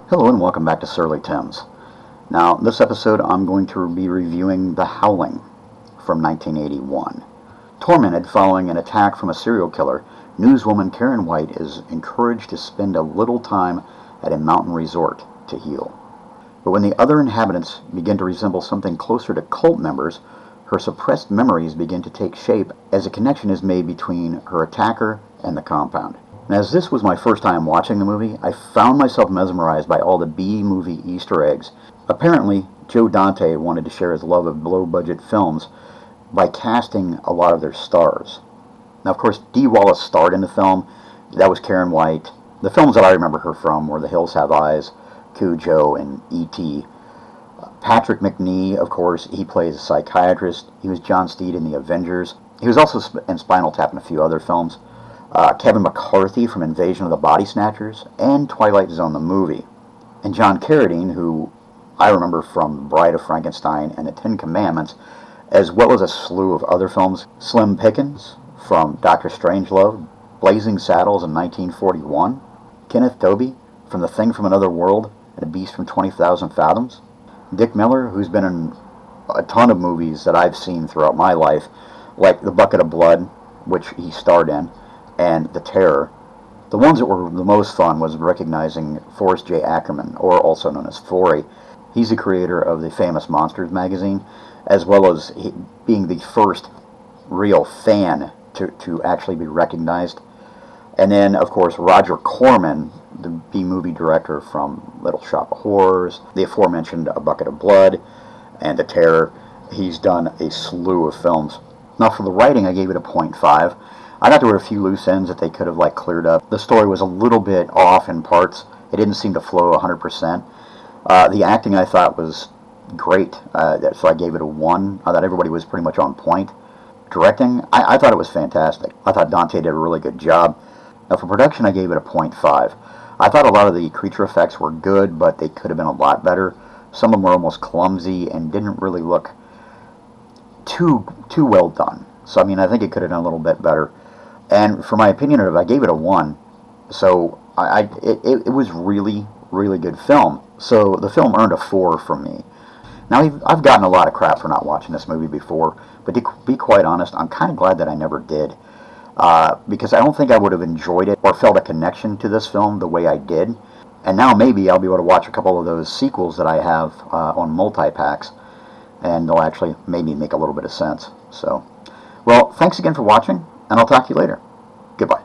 Hello and welcome back to Surly Tim's. Now, this episode I'm going to be reviewing The Howling from 1981. Tormented following an attack from a serial killer, newswoman Karen White is encouraged to spend a little time at a mountain resort to heal. But when the other inhabitants begin to resemble something closer to cult members, her suppressed memories begin to take shape as a connection is made between her attacker and the compound. And as this was my first time watching the movie, I found myself mesmerized by all the B-movie Easter eggs. Apparently, Joe Dante wanted to share his love of low-budget films by casting a lot of their stars. Now, of course, Dee Wallace starred in the film. That was Karen White. The films that I remember her from were The Hills Have Eyes, Cujo, and E.T. Patrick Macnee, of course, he plays a psychiatrist. He was John Steed in The Avengers. He was also in Spinal Tap and a few other films. Kevin McCarthy from Invasion of the Body Snatchers, and Twilight Zone the movie. And John Carradine, who I remember from Bride of Frankenstein and The Ten Commandments, as well as a slew of other films. Slim Pickens from Dr. Strangelove, Blazing Saddles in 1941, Kenneth Tobey from The Thing from Another World and A Beast from 20,000 Fathoms, Dick Miller, who's been in a ton of movies that I've seen throughout my life, like The Bucket of Blood, which he starred in, and The Terror. The ones that were the most fun was recognizing Forrest J. Ackerman, or also known as Forey. He's the creator of the famous Monsters magazine, as well as being the first real fan to actually be recognized. And then, of course, Roger Corman, the B-movie director from Little Shop of Horrors, the aforementioned A Bucket of Blood, and The Terror. He's done a slew of films. Now, for the writing, I gave it a 0.5. I thought there were a few loose ends that they could have cleared up. The story was a little bit off in parts. It didn't seem to flow 100%. The acting I thought was great, so I gave it a 1. I thought everybody was pretty much on point. Directing, I thought it was fantastic. I thought Dante did a really good job. Now for production, I gave it a 0.5. I thought a lot of the creature effects were good, but they could have been a lot better. Some of them were almost clumsy and didn't really look too well done. So I think it could have done a little bit better. And for my opinion of it, I gave it a 1. So it was really good film. So the film earned a 4 from me. Now I've gotten a lot of crap for not watching this movie before, but to be quite honest, I'm kind of glad that I never did. Because I don't think I would have enjoyed it or felt a connection to this film the way I did. And now maybe I'll be able to watch a couple of those sequels that I have on multi-packs, and they'll actually maybe make a little bit of sense. So, well, thanks again for watching, and I'll talk to you later. Goodbye.